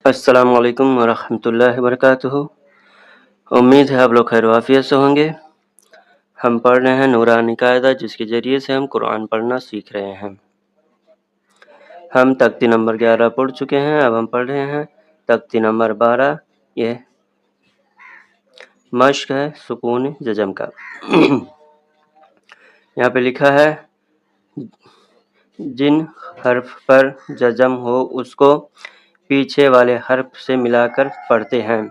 السلام علیکم ورحمۃ اللہ وبرکاتہ۔ امید ہے آپ لوگ خیر و عافیت سے ہوں گے۔ ہم پڑھ رہے ہیں نورانی قاعدہ، جس کے ذریعے سے ہم قرآن پڑھنا سیکھ رہے ہیں۔ ہم تختی نمبر 11 پڑھ چکے ہیں، اب ہم پڑھ رہے ہیں تختی نمبر 12۔ یہ مشق ہے سکون جزم کا۔ یہاں پہ لکھا ہے جن حرف پر جزم ہو اس کو پیچھے والے حرف سے ملا کر پڑھتے ہیں۔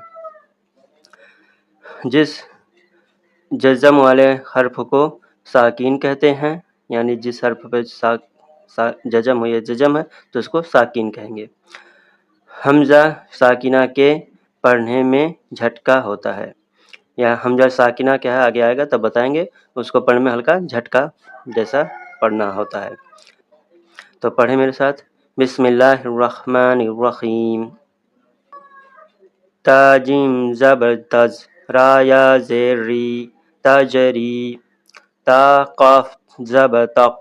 جس جزم والے حرف کو ساکین کہتے ہیں، یعنی جس حرف پہ جزم ہو یا جزم ہے تو اس کو ساکین کہیں گے۔ حمزہ ساکنہ کے پڑھنے میں جھٹکا ہوتا ہے۔ یا حمزہ ساکنہ کیا ہے آگے آئے گا تب بتائیں گے، اس کو پڑھنے میں ہلکا جھٹکا جیسا پڑھنا ہوتا ہے۔ تو پڑھیں میرے ساتھ، بسم اللہ الرحمن الرحیم۔ تا جیم زبر تز، را یا زیر ری، تجری۔ تا قاف زبر تق،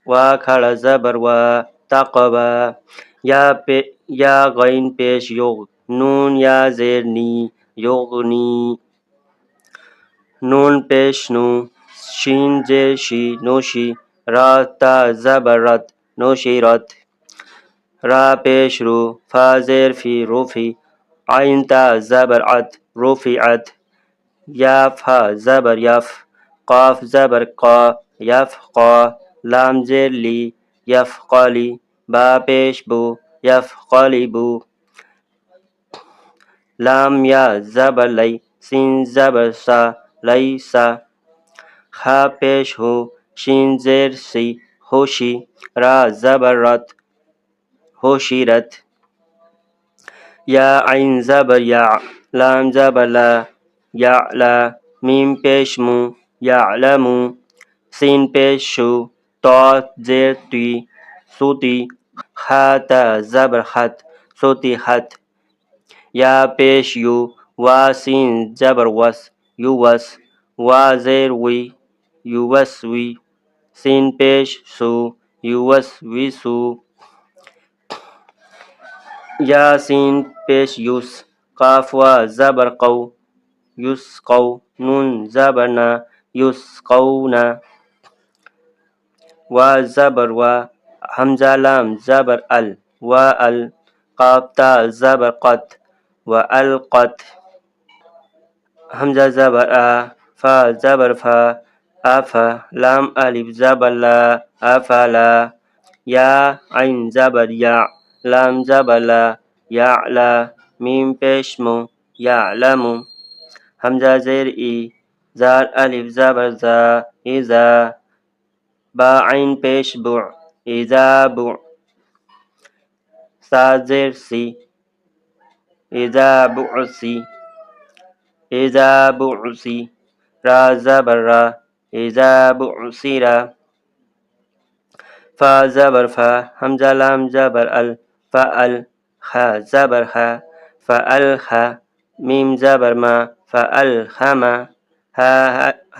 وا کھڑا زبر وا، تقوی۔ یا غین پیش یغ، نون یا زیر نی، یغنی۔ نون پیش نو، شین زیر شی، نوشی۔ را تا زبر رت، نوشی رت۔ را پیش رو، فا زیر فی، روفی۔ عین تا زبر عت، رفعت۔ یا فا زبر یف، قاف زبر قا، یفقا۔ لام زیر لی، یفقلی۔ با پیش بو، یفقلبو۔ لام یا زبر لی، سین زبر سا، لیسا۔ خا پیش ہو، شین زیر سی، ہوشی۔ را زبر رت، ہوشیرت۔ یا عین زبر یا، لام زبر لا، یعلا۔ میم پیش مو، یعلمو۔ سین پیش شو، تا زیر تی، سوتی۔ خا تا زبر خط، سوتی خط۔ یا پیش یو، وا سین زبر وس، یوس۔ وا زیر وی، یوسوی۔ سین پیش سو، یوسوسو۔ یا سین پیش یوس، قاف وا زبر قو، یسقو۔ نون زبر نا، یسقونا۔ وا زبر وا، حمزہ لام زبر ال، وا ال۔ قاف تا زبر قط، والقت۔ حمزہ زبر آ، فا زبر فا، افا۔ لام الف زبر لا، افلا۔ یا عین زبر یا، لام زبر لا، یعلا۔ میم پیش مو، یعلمو۔ حمزہ زیر ای، زال الف زبر زا، اذا۔ با عین پیش بع، اذا بع۔ سا زیر سی، اذا بعسی، اذا بعسی۔ را زبر را، اذا بعثرا۔ فا زبر فا، حمزہ لام زبر ال، فعل۔ خا زبر خا، فعلخا۔ میم زبر ما، فعلخما۔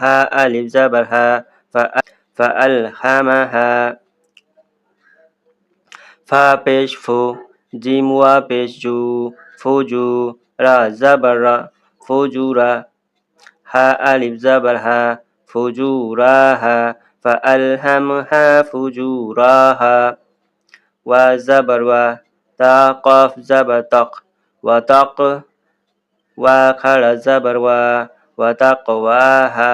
ہا الف زبر ہا، فعلخمہا۔ فا پیش فو، جیم وا پیش جو، فوجو۔ را زبر را، فوجورا۔ ہا الف زبر ہا، فجوراہا۔ فألہمہا فجوراہا۔ وا زبر وا، تا قاف زبر تق، وتق۔ وا کھڑا زبر وا، وتقواہا۔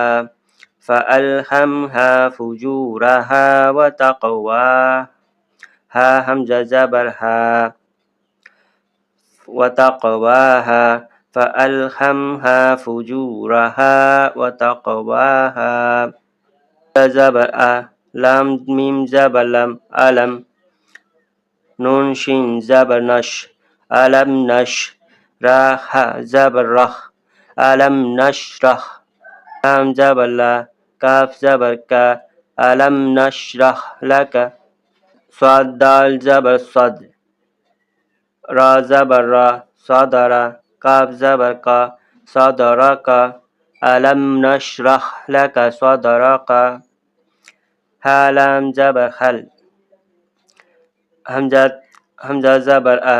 فألہمہا فجورہا وتقواہا۔ ہا حمزہ زبر ہا، وتقواہا۔ فألہمہا فجورہا وتقواہا۔ زبر آ، لام میم زبر لم، علم۔ نون شین زبر نش، علم نش۔ را خ زبر رخ، علم نشرح۔ لام زبر لا، کاف زبر کا، علم نشرح لک۔ صاد دال زبر صد، را زبر را، صدرا۔ کاف زبر کا، صدرکا۔ علم نشرح لک صدرکا۔ ہا لام زبر خل، حمزہ زبر آ،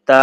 تا